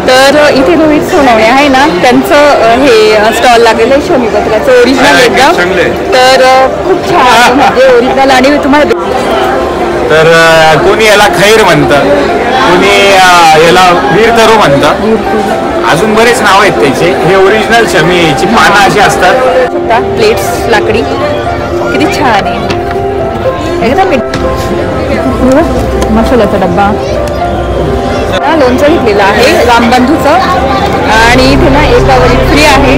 तर इथे रोहित सोनवणे आहे ना, त्यांचं हे स्टॉल लागलेलं आहे शमी पत्राचं ओरिजिनल एकदम. तर खूप छान म्हणजे ओरिजिनल. आणि तुम्हाला तर कोणी याला खैर म्हणतं, कोणी याला वीर तरू म्हणतं, अजून बरेच नाव आहेत त्याचे. हे ओरिजिनल शमीची पानं अशी असतात. प्लेट्स लाकडी किती छान आहे एकदम. मसाल्याचा डब्बा, लोणचं घेतलेलं आहे रामबंधूचं. आणि इथे ना एकावर फ्री आहे.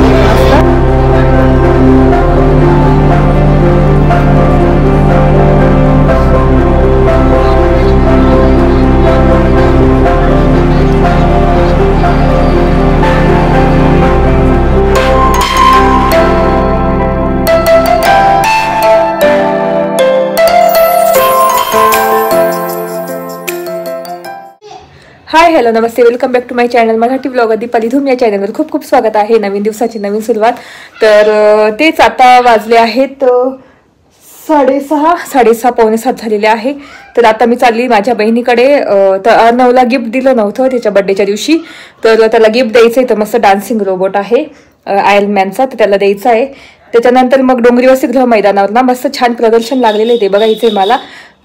हाय हॅलो नमस्ते, welcome back to my channel Marathi blogger Deepali Dhoom या चॅनलवर खूप खूप स्वागत आहे. नवीन दिवसाची नवीन सुरुवात. तर तेच आता वाजले आहेत 6:30 पावणे 7 झालेले आहे. तर आता मी चालली माझ्या बहिणीकडे. तर अर्णवला गिफ्ट दिलं नव्हतं त्याच्या बड्डेच्या दिवशी, तर त्याला गिफ्ट द्यायचं आहे. तर मस्त डान्सिंग रोबोट आहे आयर्न मॅनचा, तर त्याला द्यायचा आहे. त्याच्यानंतर मग डोंगरी वसतिगृह मैदानावर ना मस्त छान प्रदर्शन लागलेलं आहे, ते बघायचं आहे मला.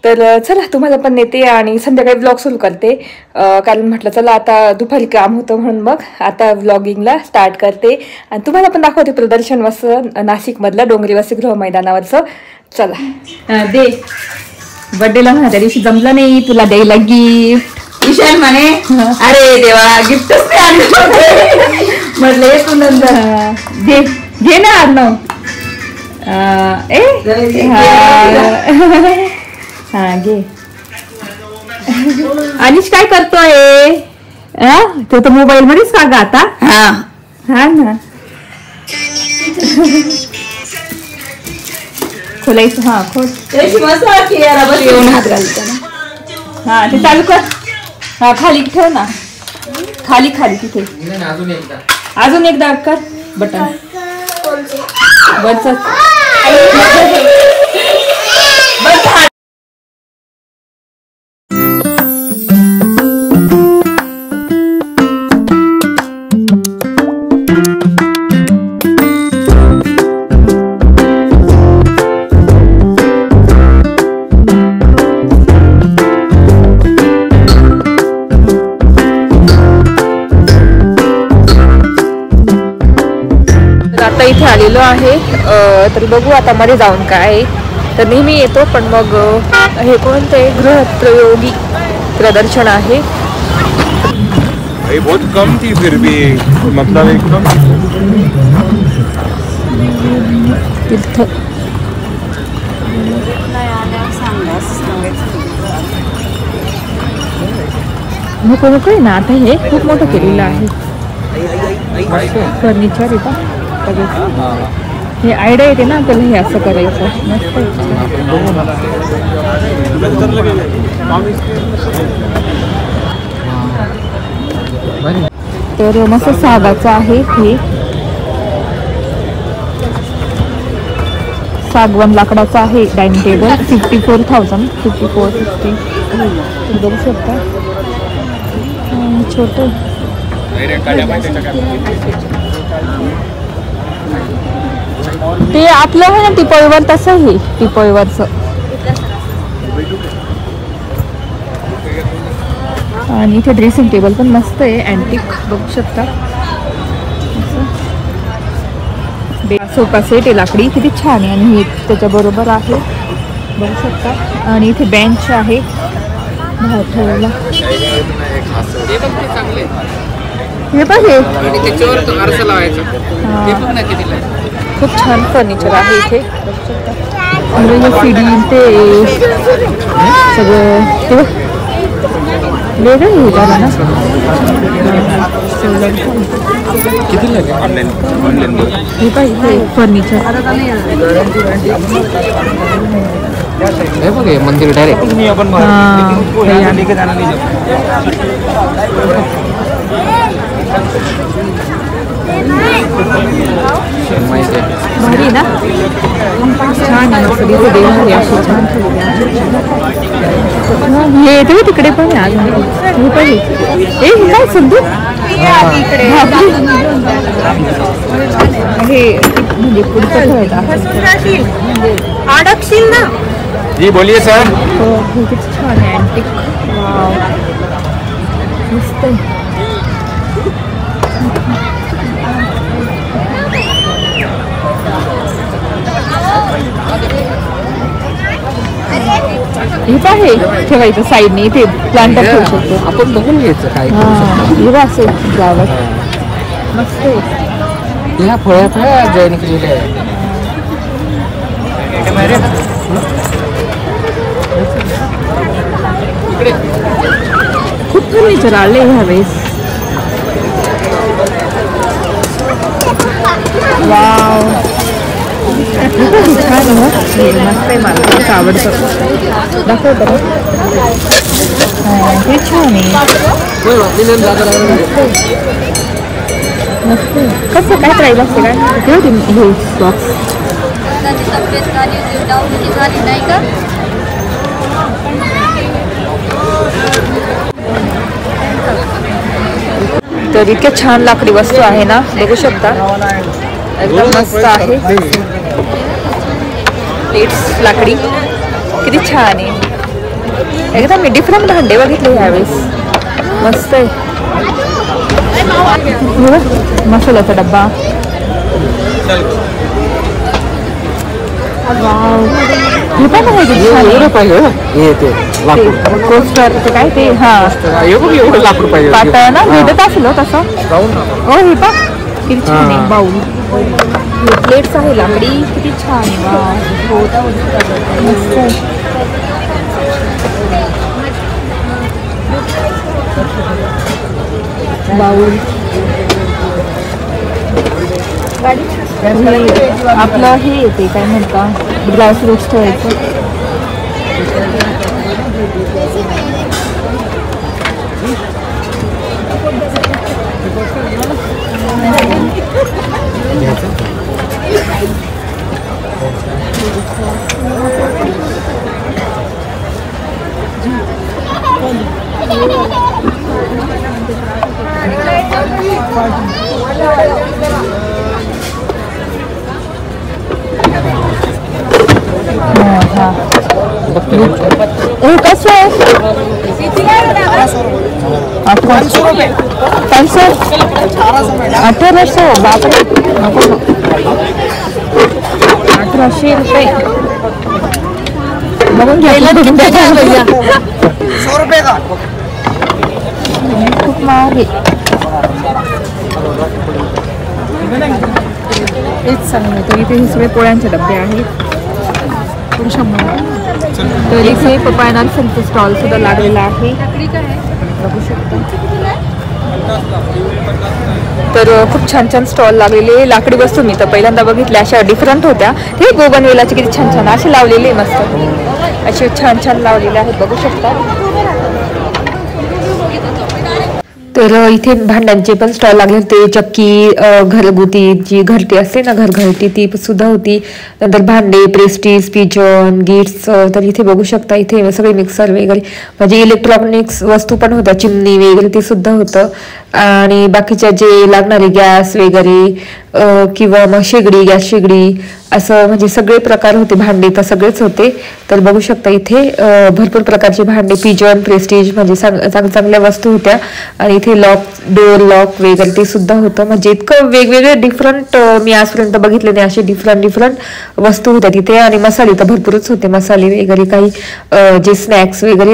तर चला तुम्हाला पण नेते आणि संध्याकाळी व्लॉग सुरू करते. कारण म्हटलं चला आता दुपारी काम होतं म्हणून मग आता व्लॉगिंगला स्टार्ट करते आणि तुम्हाला पण दाखवते प्रदर्शन मस्त नाशिकमधलं डोंगरी वसतिगृह मैदानावरचं. चला दे बड्डेला म्हणा त्या दिवशी जमलं नाही तुला द्यायला गिफ्ट. ईशान म्हणे अरे देवा गिफ्टच नाही आणलं म्हटलं ये तू नंतर दे घे ना अर्णव. हा घे. अनिश काय करतोय? तो तर मोबाईल मध्येच का ग आता? हा ना खोलायचं. हा खोल येऊन हात घालतो ना. हा ते चालू कर. हा खाली ठेव ना, खाली खाली तिथे अजून एकदा कर बटन वरच. इथे आलेलो आहे. तर बघू आता मध्ये जाऊन काय. तर नेहमी येतो पण मग हे कोणते गृहप्रयोगी प्रदर्शन आहे. बहुत कम थी फिर भी मतलब एकदम तीर्थ नको नको आहे ना. आता हे खूप मोठं केलेलं आहे फर्निचर येतं. हे आयडिया येते ना आपल्याला हे असं करायचं. तर मस्त सागाचं आहे हे, सागवान लाकडाचं आहे डायनिंग टेबल. 54,000 5450 बघू शकता. छोटं ते आपलं आहे ना टिपोईवर, तसं हे टिपोईवरचं. आणि इथे ड्रेसिंग टेबल पण मस्त आहे अँटिक, बघू शकता. सोफा सेट आहे लाकडी, किती छान आहे. आणि हे त्याच्याबरोबर आहे बघू शकता. आणि इथे बेंच आहे बाहेर ठेवायला. हे पण हे खूप छान फर्निचर आहे इथे बघू शकता. म्हणजे सीडी ते सगळं ते वेगळं हे झालं ना. हे पाहिजे फर्निचर. हे बघ मंदिर डायरेक्ट. भारी ना, छान छान असं तिथे देवारी अशी छान ठेवली आहे. हे येते तिकडे पण आहे अजून हे पण हे काय संदू हे म्हणजे पुढचं ठेवायचं अडकशील ना. जी बोलिए सर. हो हे किती छान आहे अँटिक. वाव मस्त आहे. हे काय आहे ठेवायचं साईडने इथे प्लांटर ठेवू शकतो आपण बघून घ्यायचं काय हिरा असेल गावात मस्त आहे. ह्या फळ्यात जॉईन केलेले आहे. खूप फर्निचर आले ह्यावेळेस. वाव छान आहे मस्त आहे. मला खूप आवडतं. दाखव बरं. हे छान आहे मस्त. कसं काय प्राईस असते काय हे बॉक्स. तर इतक्या छान लाकडी वस्तू आहे ना बघू शकता. एकदम मस्त आहे. प्लेट्स लाकडी किती छान आहे. एकदम मी डिफरंट भांडे बघितले यावेळेस. मस्त आहे. मसाल्याचा डब्बा. वाव हे पण आहे कोस्टर ते काय ते हा एवढं लाकूड पाहिजे पातळ ना भेटत असेल तसं. हो हे पण किती छान आहे. बाऊल प्लेट्स आहे लाकडी किती छान आहे. मस्त आहे. बाऊल आपलं हे येते काय म्हणता ड्राय फ्रुट्स ठेवायचं. कसं आहे 1800 बापरे 1800 रुपये. बघून घ्यायला खूप महाग आहे. तेच सांगतो इथे हे सगळे पोळ्यांचे डबे आहेत. तर इथे पप्पा नर्सरीचा स्टॉल सुद्धा लागलेला आहे बघू शकता. तर खूप छान छान स्टॉल लागलेले लाकडी वस्तू मी तर पहिल्यांदा बघितल्या. अशा डिफरंट होत्या. ते बोगनवेलाचे किती छान छान असे लावलेले मस्त असे छान छान लावलेले आहेत बघू शकता. तर इथे भांड्यांचे पण स्टॉल लागले होते. चक्की घरगुती जी घरटी असते ना घरघरटी ती सुद्धा होती. नंतर भांडे प्रेस्टीज पिजन गिट्स. तर इथे बघू शकता इथे सगळे मिक्सर वगैरे म्हणजे इलेक्ट्रॉनिक्स वस्तू पण होत्या. चिमणी वगैरे ते सुद्धा होतं. आणि बाकीच्या जे लागणारे गॅस वगैरे किंवा मग शेगडी गॅस शेगडी असं म्हणजे सगळे प्रकार होते. भांडे तर सगळेच होते. तर बघू शकता इथे भरपूर प्रकारचे भांडे पिजन प्रेस्टीज म्हणजे चांगल्या वस्तू होत्या. आणि इथे लॉक डोअर लॉक वगैरे ते सुद्धा होतं. म्हणजे इतकं वेगवेगळे डिफरंट मी आजपर्यंत बघितले नाही असे डिफरंट वस्तू होत्या तिथे. आणि मसाले तर भरपूरच होते. मसाले वगैरे काही जे स्नॅक्स वगैरे.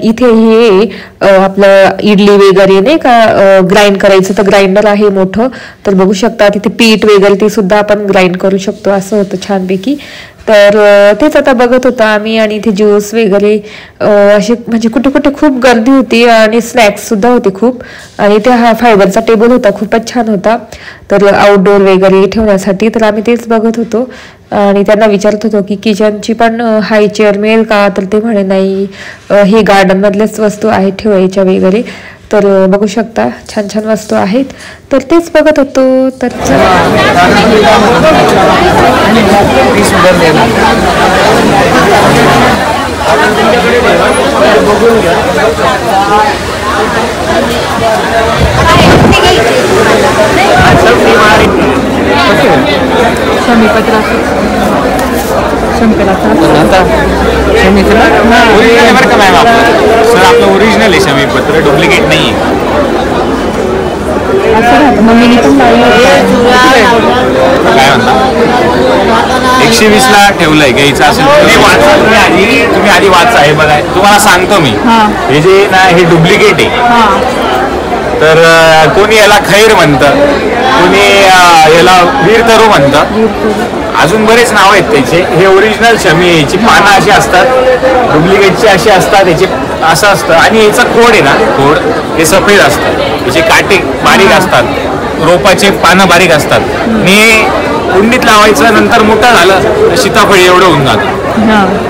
इथे हे आपलं इडली वगैरे नाही का ग्राइंड करायचं तर ग्राइंडर आहे मोठं. तर बघू शकता तिथे पीठ वगैरे ते सुद्धा आपण ग्राइंड करू शकतो असं होतं छानपैकी. तर तेच आता बघत होता आम्ही. आणि इथे ज्यूस वगैरे असे म्हणजे कुठे कुठे खूप गर्दी होती. आणि स्नॅक्स सुद्धा होते खूप. आणि ते हा फायबरचा टेबल होता खूपच छान होता. तर आउटडोअर वगैरे ठेवण्यासाठी तर आम्ही तेच बघत होतो. आणि त्यांना विचारत होतो की किचनची पण हाय चेअर मिळेल का, तर ते म्हणे नाही, ही गार्डन मधल्याच वस्तू आहेत ठेवायच्या वगैरे. तर बघू शकता छान छान वस्तू आहेत, तर तेच बघत होतो. तर बरं का मॅम, सर आपलं ओरिजिनल आहे शमीपत्र, डुप्लिकेट नाही आहे. मम्मीने पण काय म्हणता 120ला ठेवलंय, घ्यायचं असेल तुम्ही वाचा, तुम्ही आधी वाचा. हे बघा तुम्हाला सांगतो मी, हे जे ना हे डुप्लिकेट आहे. तर कोणी याला खैर म्हणतं, कोणी याला वीर तरू म्हणतं, अजून बरेच नाव आहेत त्याचे. हे ओरिजिनल शमी आहे, याची पानं अशी असतात, डुप्लिकेटची अशी असतात, याचे असं असतं. आणि याचा खोड आहे ना, खोड हे सफेद असतं, याचे काटे बारीक असतात, रोपाचे पानं बारीक असतात. आणि कुंडीत लावायचं, नंतर मोठं झालं तर सीताफळ एवढं होऊन जातं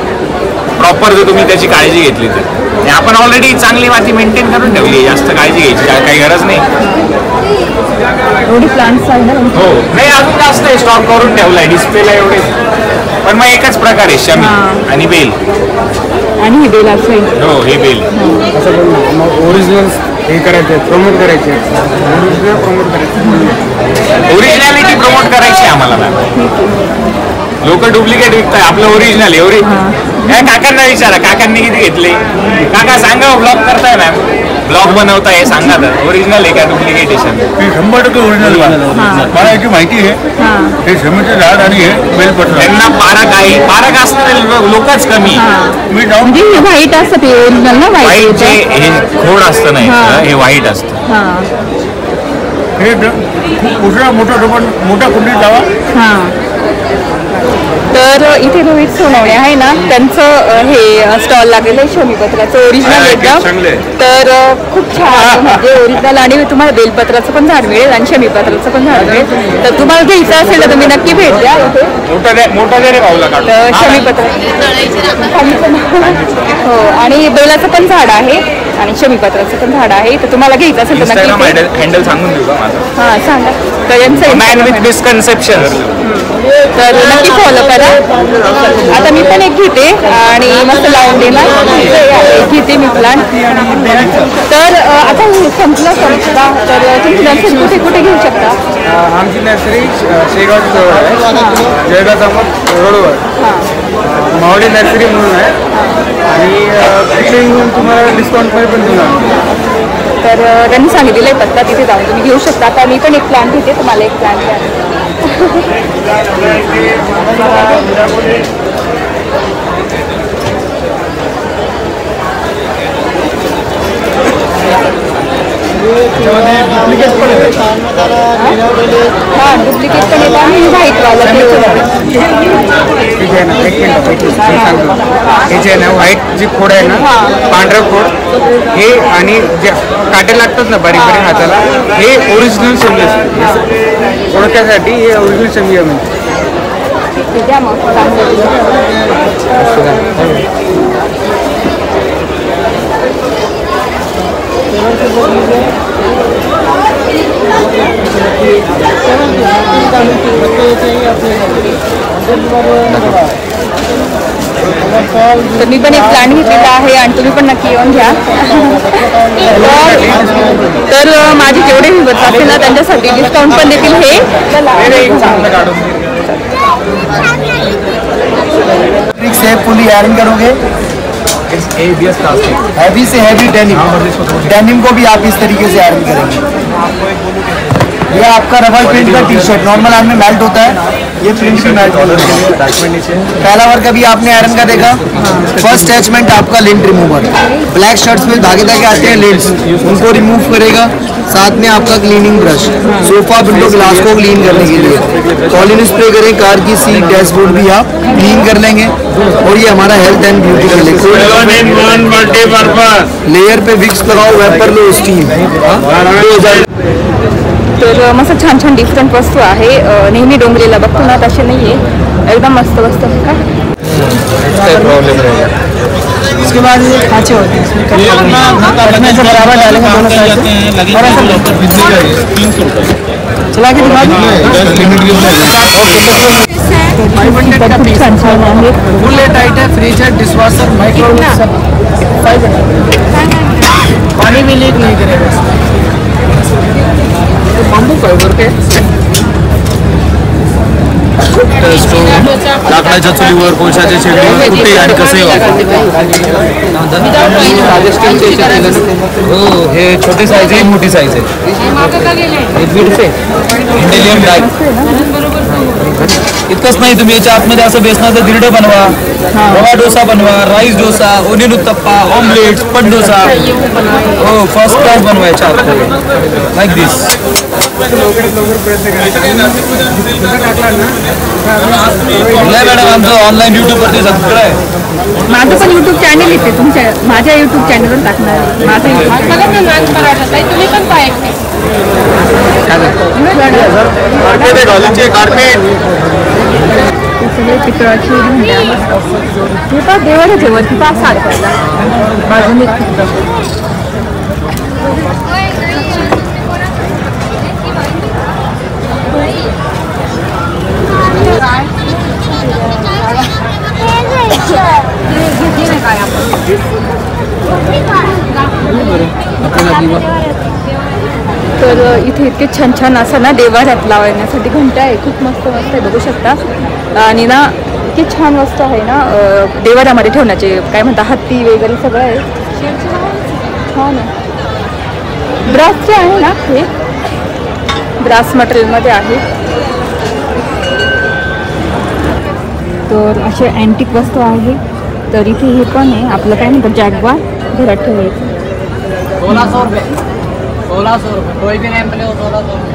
प्रॉपर, जर तुम्ही त्याची काळजी घेतली तर. आपण ऑलरेडी चांगली माती मेंटेन करून ठेवली, जास्त काळजी घ्यायची काही गरज नाही. एवढी प्लांट्स आहे ना. हो नाही, अजून जास्त स्टॉक करून ठेवलाय डिस्प्लेला एवढे. पण मग एकच प्रकार आहे शमी आणि बेल. आणि हे बेल असं. हो हे बेल ओरिजिनल हे करायचे, प्रमोट करायचे, ओरिजिनल प्रमोट करायचे, ओरिजिनॅलिटी प्रमोट करायची आम्हाला मॅम. लोक डुप्लिकेट विकताय, आपलं ओरिजिनल एवढी. काकांना विचारा, काकांनी किती घेतले. काका सांगा, ब्लॉग करताय मॅम, ब्लॉग बनवताय, हे सांगा तर ओरिजिनल आहे का डुप्लिकेटेशन. 100% ओरिजिनल मला याची माहिती आहे. हे शमीचं झाड आणि हे बेलपत्र, त्यांना पारक असणारे लोकच कमी. मी जाऊन व्हाईट असतं ते ओरिजिनल ना, व्हाईट जे हे खोड असतं नाही, हे व्हाईट असतं. हे मोठा कुंडीत लावा. तर इथे रोहित सोनवणे आहे ना, त्यांचं हे स्टॉल लागलेलं आहे शमीपत्राचं ओरिजिनल एकदम. तर खूप छान, म्हणजे ओरिजिनल. आणि तुम्हाला बेलपत्राचं पण झाड मिळेल आणि शमीपत्राचं पण झाड मिळेल. तर तुम्हाला घ्यायचं असेल तर तुम्ही नक्की भेट द्या इथे. मोठा जरी पावला तर शमीपत्र हो, आणि बेलाचं पण झाड आहे आणि शमीपत्राचं पण झाड आहे. तर तुम्हाला घ्यायचं असेल तर नक्की हँडल सांगून देऊ का माझं? हां सांगा. तर यांचं मॅन विथ मिसकन्सेप्शन. तर नक्की फॉलो करा. आता मी पण एक घेते आणि मस्त लावून देणार, घेते मी प्लांट. तर आता संपलं समजता, तर तुम्ही नर्सरी कुठे कुठे घेऊ शकता? आमची नर्सरी शेगाव जवळ आहे, जळगाव चौक रोडवर मावडी नर्सरी म्हणून आहे. आणि तिथे येऊन तुम्हाला डिस्काउंटमध्ये पण देणार. तर त्यांनी सांगितलेलं आहे पत्ता, तिथे जाऊन तुम्ही घेऊ शकता. आता मी पण एक प्लांट घेते, तुम्हाला एक प्लांट द्या. हां डुप्लिकेट पण येतं आणि व्हाईटवाला हे जे आहे ना, व्हाईट जी खोड आहे ना, पांढरं खोड हे, आणि जे काटे लागतात ना बारीक बारीक हाताला, हे ओरिजिनल शमी असते. ओळखण्यासाठी हे ओरिजिनल शमी आहे. द्या मग तर मी पण एक प्लांट घेतलेला आहे आणि तुम्ही पण नक्की येऊन घ्या. तर माझे जेवढे विवत असेल ना त्यांच्यासाठी डिस्काउंट पण देतील. हे से फुली आयरन करोगे, हैवी से हैवी डेनिम को भी आप इस तरीके से आयरन करेंगे. ये आपका रबर प्रिंट का टी शर्ट नॉर्मल आयरन में मेल्ट होता है, ये प्रिंट भी मेल्ट होता है. पहला वर्क अभी आपने आयरन का देखा. फर्स्ट अटैचमेंट आपका लिंट रिमूवर. ब्लैक शर्ट्स में धागे धागे आते हैं लिंट्स, उनको रिमूव करेगा. साथ में आपका cleaning brush, sofa window glass को क्लीन करने के लिए. कॉलिन स्प्रे करें, कार की सीट डैशबोर्ड भी आप क्लीन कर लेंगे. और ये हमारा हेल्थ एंड ब्यूटी का लेयर पे विक्स लगाओ, वेपर लो, स्टीम. तर मस्त छान छान डिफरंट वस्तू आहे. नेहमी डोंगरीला बघतो ना तसे नाही आहे. एकदम मस्त मस्त का? प्रॉब्लम रहेगा। इसके बाद ये खांचे होते हैं, इसमें इसमें ऐसे बराबर डालेंगे दोनों साइड से और ऐसा चला के दिखा दूँ। खूप छान छान आहे. फुल टाइट है, फ्रिज है, डिशवॉशर, माइक्रोवेव सब 500। पानी भी लीक नहीं करेगा इसमें। बांबू फायबर के लाकडाच्या चुलीवर, कोळशाच्या शेगडीवर कुठे आणि कसंही हो. हे छोटी साईज आहे, मोठी साईज आहे. इंडियन डाय. इतकंच नाही, तुम्ही याच्या आतमध्ये असं बेसनाचं धिरडं बनवा, रवा डोसा बनवा, rice dosa, onion uttappa, omelette, पट डोसा. हो, फर्स्ट क्लास बनवायच्या आतमध्ये लाईक दिस. नाही मॅडम, आमचं ऑनलाईन यूट्यूबवरती सगळं आहे. माझं पण युट्यूब चॅनल येते तुमच्या, माझ्या युट्यूब चॅनलवर टाकणार माझं तुम्ही पण पाहायचे. सगळे पितळाची हे पा देवाच्या वरती पाच सारखायला बाजूने तर इथे इतके छान छान असं ना देवाऱ्यात लावण्यासाठी घंटा आहे, खूप मस्त मस्त आहे, बघू शकता. आणि ना इतकी छान वस्तू आहे ना देवाऱ्यामध्ये ठेवण्याचे, काय म्हणता हत्ती वगैरे सगळं आहे. छान आहे. ब्रासचे आहे ना, हे ब्रास मटेरियलमध्ये आहे. तर असे अँटिक वस्तू आहे. तर इथे हे पण आहे आपलं, काय म्हणतात जॅगवार, घरात ठेवायचं. 1600 रुपये, 1600 रुपये, कोई भी नहीं मिले 1600 रुपये.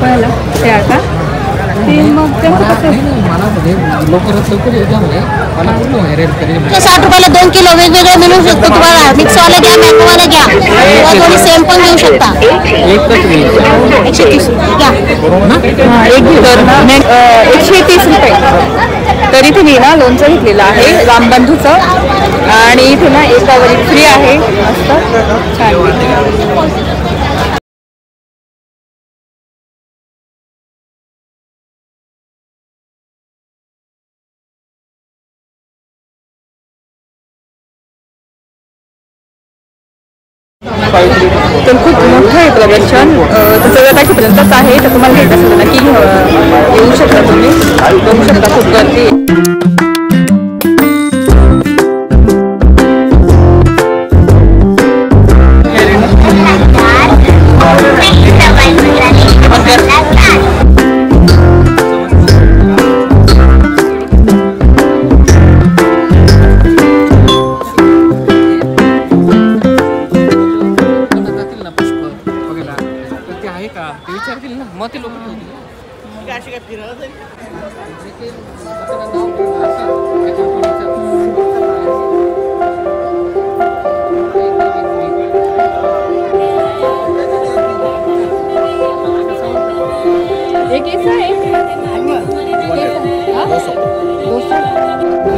कळलं ते आता ते मग त्याचं कसं 60 रुपयाला 2 किलो वेगवेगळे मिळू शकतो तुम्हाला. मिक्सवाला घ्या, मॅकोवाला घ्या, किंवा कोणी सेम पण घेऊ शकता. 130 घ्या. हां, एक लिटर ना 130 रुपये. तर इथे मी ना लोणचं घेतलेलं आहे रामबंधूचं, आणि इथे ना एकावर एक फ्री आहे. मस्त छान. तर खूप मोठं आहे प्रदर्शन. तर सगळं तारखेपर्यंतच आहे. तर तुम्हाला घ्यायचं असेल नक्की येऊ शकता तुम्ही, बघू शकता खूप गर्दी आहे.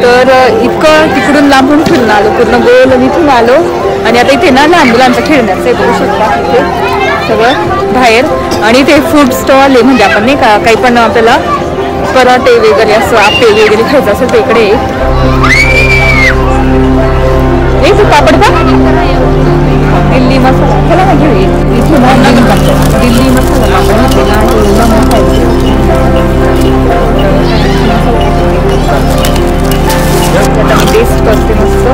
तर इतकं तिकडून लांबून फिरून आलो, पूर्ण गोल इथून आलो, आणि आता इथे ना लहान मुलांचं खेळण्याचं आहे, बघू शकता इथे सगळं बाहेर. आणि ते फूड स्टॉल आहे, म्हणजे आपण नाही का काही पण आपल्याला पराठे वगैरे असं आपे वगैरे खायचं असेल तर इकडे तू पापड का दिल्ली मसाला, चला ना घेऊ इथे ना दिल्ली मसाला टेस्ट करते मस्त.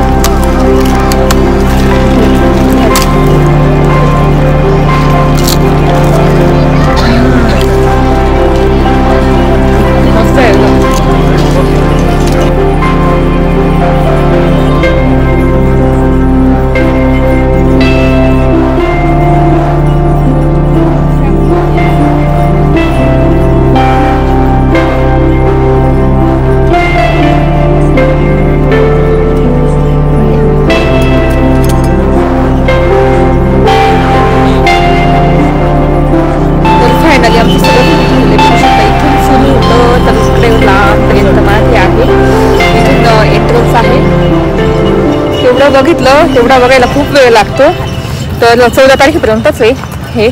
जेवढं बघितलं तेवढा बघायला खूप वेळ लागतो. तर 14 तारखेपर्यंतच आहे हे.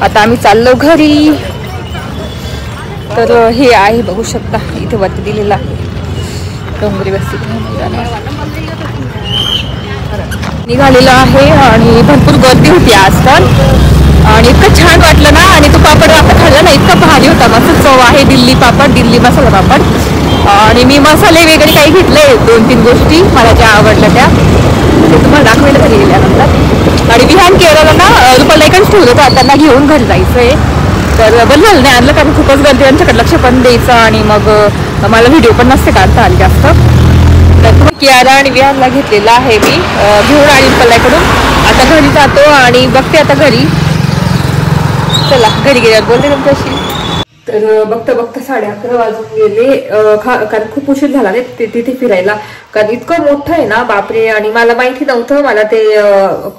आता आम्ही चाललो घरी. तर हे आहे बघू शकता इथे वरती दिलेला आहे डोंगरी वस्ती निघालेलं आहे. आणि भरपूर गर्दी होती आजकाल आणि इतकं छान वाटलं ना. आणि तो पापड आपण खाल्ला ना इतका भारी होता. मस्त चव आहे दिल्ली पापड, दिल्ली मसाला पापड. आणि मी मसाले वगैरे काही घेतले 2-3 गोष्टी मला ज्या आवडल्या त्या ते तुम्हाला दाखवायला घरी गेल्यानंतर. आणि विहान केरळला ना रुपाला एकच ठेवलं होतं त्यांना घेऊन घरी जायचं आहे. तर बरं झालं नाही आणलं कारण खूपच गर्दी त्यांच्याकडे लक्ष पण द्यायचं आणि मग मला व्हिडिओ पण नसते काढता आली जास्त. तर मग कियारा आणि विहानला घेतलेला आहे मी घेऊन आली रुपाल्याकडून. आता घरी जातो आणि बघते आता घरी. चला घरी गेल्यावर बोलते तुमच्याशी. तर बघता बघता 11:30 वाजून गेले कारण खूप उशीर झाला नाही तिथे फिरायला. कारण इतकं मोठं आहे ना बापरे. आणि मला माहिती नव्हतं. मला ते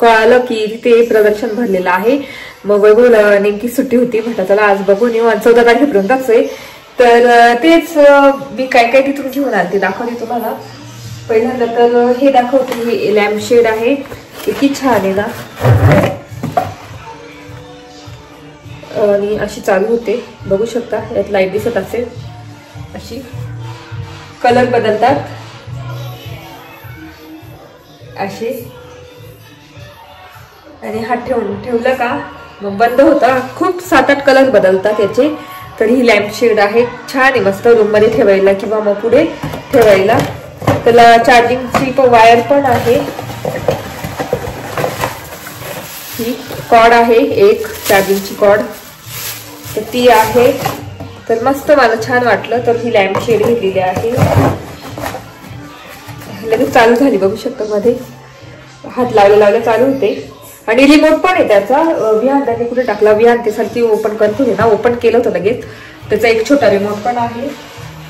कळालं की तिथे प्रदर्शन भरलेलं आहे. मग वैभवला नेमकी सुट्टी होती म्हटलं चला आज बघून येऊ. 14 तारखेपर्यंतच आहे. तर तेच मी काय काय तिथून घेऊन आले ते दाखवते तुम्हाला. पहिल्यांदा तर हे दाखवते. हे लॅम्प शेड आहे किती छान आहे ना. आणि अशी चालू होते बघू शकता. यात लाईट दिसत असेल अशी. कलर बदलतात असे. आणि हात ठेवलं का मग बंद होता. खूप 7-8 कलर बदलतात याचे. तर ही लॅम्प शेड आहे छान आहे मस्त रूम मध्ये ठेवायला किंवा मग पुढे ठेवायला. त्याला चार्जिंगची वायर पण आहे. ही कॉर्ड आहे एक चार्जिंगची कॉर्ड तर ती आहे. तर मस्त मला छान वाटलं. तर ही लॅम्प शेड घेतलेली आहे. लगेच चालू झाली बघू शकता. मध्ये हात लावले चालू होते. आणि रिमोट पण आहे त्याचा. विहान त्याने कुठे टाकला विहान ते सारखी ओपन करतो ना ओपन केलं होतं लगेच. त्याचा एक छोटा रिमोट पण आहे.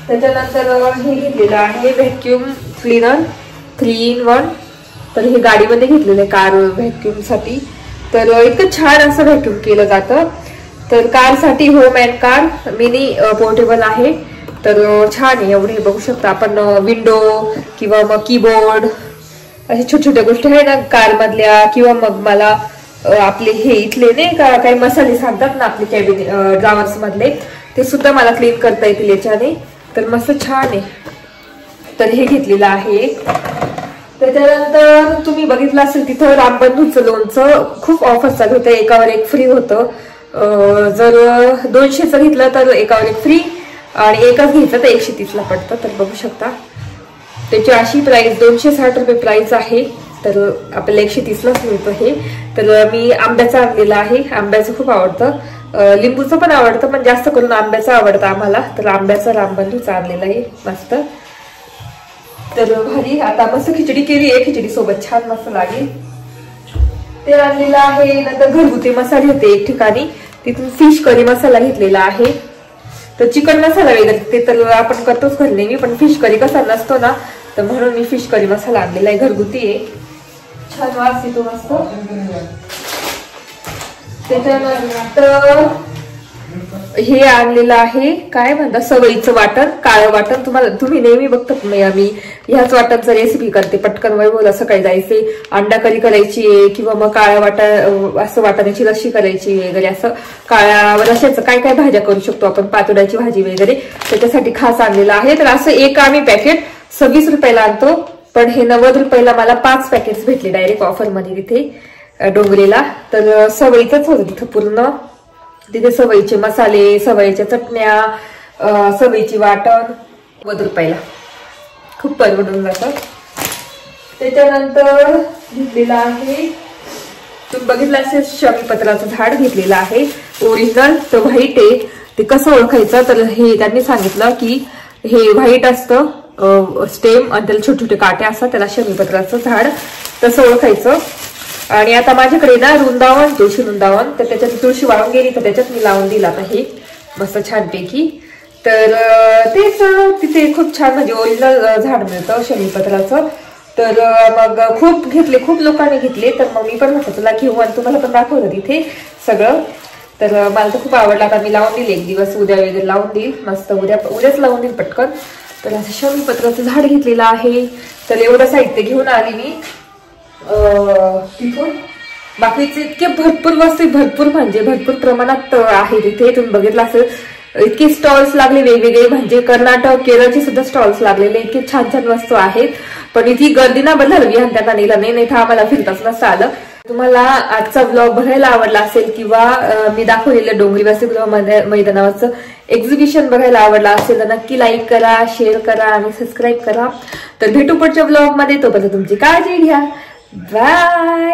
त्याच्यानंतर हे घेतलेलं आहे व्हॅक्यूम क्लीनर 3-in-1. तर हे गाडीमध्ये घेतलेलं आहे कार व्हॅक्यूम साठी. तर इतकं छान असं व्हॅक्यूम केलं जातं. तर कार साठी home and car mini portable आहे. तर छान आहे एवढे बघू शकता आपण. विंडो किंवा मग कीबोर्ड अशा छोट्या छोट्या गोष्टी आहे ना कार मधल्या. किंवा मग मला आपले हे इथले नाही का काही मसाले सांगतात ना आपले कॅबिन ड्रावर्स मधले ते सुद्धा मला क्लीन करता येतील याच्याने. तर मस्त छान आहे. तर हे घेतलेलं आहे. त्याच्यानंतर तुम्ही बघितलं असेल तिथं रामबंधूचं लोणचं खूप ऑफर चालू होतं. एकावर एक फ्री होतं. जर 200चं घेतलं तर एकावर एक फ्री आणि एकच घेतलं तर 130ला पडतं. तर बघू शकता त्याची अशी प्राइस 260 रुपये प्राइस आहे. तर आपल्याला 130लाच मिळतं हे. तर मी आंब्याचं आणलेलं आहे. आंब्याचं खूप आवडतं. लिंबूचं पण आवडतं पण जास्त करून आंब्याचं आवडतं आम्हाला. तर आंब्याचं रामबंधूचं आणलेलं आहे मस्त. तर भारी. आता मस्त खिचडी केली आहे. खिचडी सोबत छान मस्त लागेल ते आणलेलं आहे. नंतर घरगुती मसाले होते एक ठिकाणी तिथून फिश करी मसाला घेतलेला आहे. तर चिकन मसाला वगैरे ते तर आपण करतोच घरी नेहमी. पण फिश करी कसा नसतो ना तर म्हणून मी फिश करी मसाला आणलेला आहे. घरगुती आहे छान वास येतो मस्त. त्याच्यानंतर हे आणलेलं आहे काय म्हणतात सवयीचं वाटण काळं वाटण. तुम्ही नेहमी बघतात मी ह्याच वाटणचं रेसिपी करते. पटकन वैभवला सकाळी जायचे अंडा करी करायची आहे किंवा मग काळ्या असं वाटाण्याची लस्सी करायची वगैरे. असं काळ्या रश्याचं काय काय भाज्या करू शकतो आपण. पातोड्याची भाजी वगैरे त्याच्यासाठी खास आणलेलं आहे. तर असं एक आम्ही पॅकेट 26 रुपयाला आणतो. पण हे 90 रुपयाला मला 5 पॅकेट्स भेटले डायरेक्ट ऑफर मध्ये तिथे डोंगरीला. तर सवयीचंच होतं तिथं पूर्ण. तिथे सवयीचे मसाले सवयीच्या चटण्या सवयीची वाटण 90 रुपयाला खूप परवडून जातं. त्याच्यानंतर घेतलेलं आहे तुम्ही बघितलं असेल शमीपत्राचं झाड घेतलेलं आहे ओरिजिनल. तर व्हाईट आहे. ते कसं ओळखायचं तर हे त्यांनी सांगितलं की हे व्हाईट असतं स्टेम आणि त्याला छोटे छोटे काटे असतात. त्याला शमीपत्राचं झाड तसं ओळखायचं. आणि आता माझ्याकडे ना वृंदावन तुळशी वृंदावन तर त्याच्यात तुळशी वाळून गेली तर त्याच्यात मी लावून दिला आता हे मस्त छानपैकी. तर तेच तिथे खूप छान म्हणजे ओरिजिनल झाड मिळतं शमीपत्राचं. तर मग खूप घेतले खूप लोकांनी घेतले. तर मग मी पण म्हटलं तुला घेऊ आणि तुम्हाला पण दाखवलं तिथे सगळं. तर मला तर खूप आवडलं. आता मी लावून देईल एक दिवस उद्या वगैरे लावून देईल मस्त. उद्याच लावून देईल पटकन. तर असं शमीपत्राचं झाड घेतलेलं आहे. तर एवढं साहित्य घेऊन आली मी तिथून. बाकीचे इतके भरपूर वस्तू, भरपूर म्हणजे भरपूर प्रमाणात आहे तिथे. तुम्ही बघितलं असेल इतके स्टॉल्स लागले वेगवेगळे, म्हणजे कर्नाटक केरळचे सुद्धा स्टॉल्स लागलेले. इतके छान छान वस्तू आहेत. पण इथे गर्दी ना बदलवी आणि त्यांना नेला नाही तर आम्हाला फिरताच नसतं आलं. तुम्हाला आजचा ब्लॉग बघायला आवडला असेल किंवा मी दाखवलेलं डोंगरीवासी गृह मैदानावरचं एक्झिबिशन बघायला आवडला असेल तर नक्की लाईक करा, शेअर करा आणि सबस्क्राईब करा. तर भेटू पुढच्या ब्लॉग मध्ये. तोपर्यंत तुमची काळजी घ्या. बाय.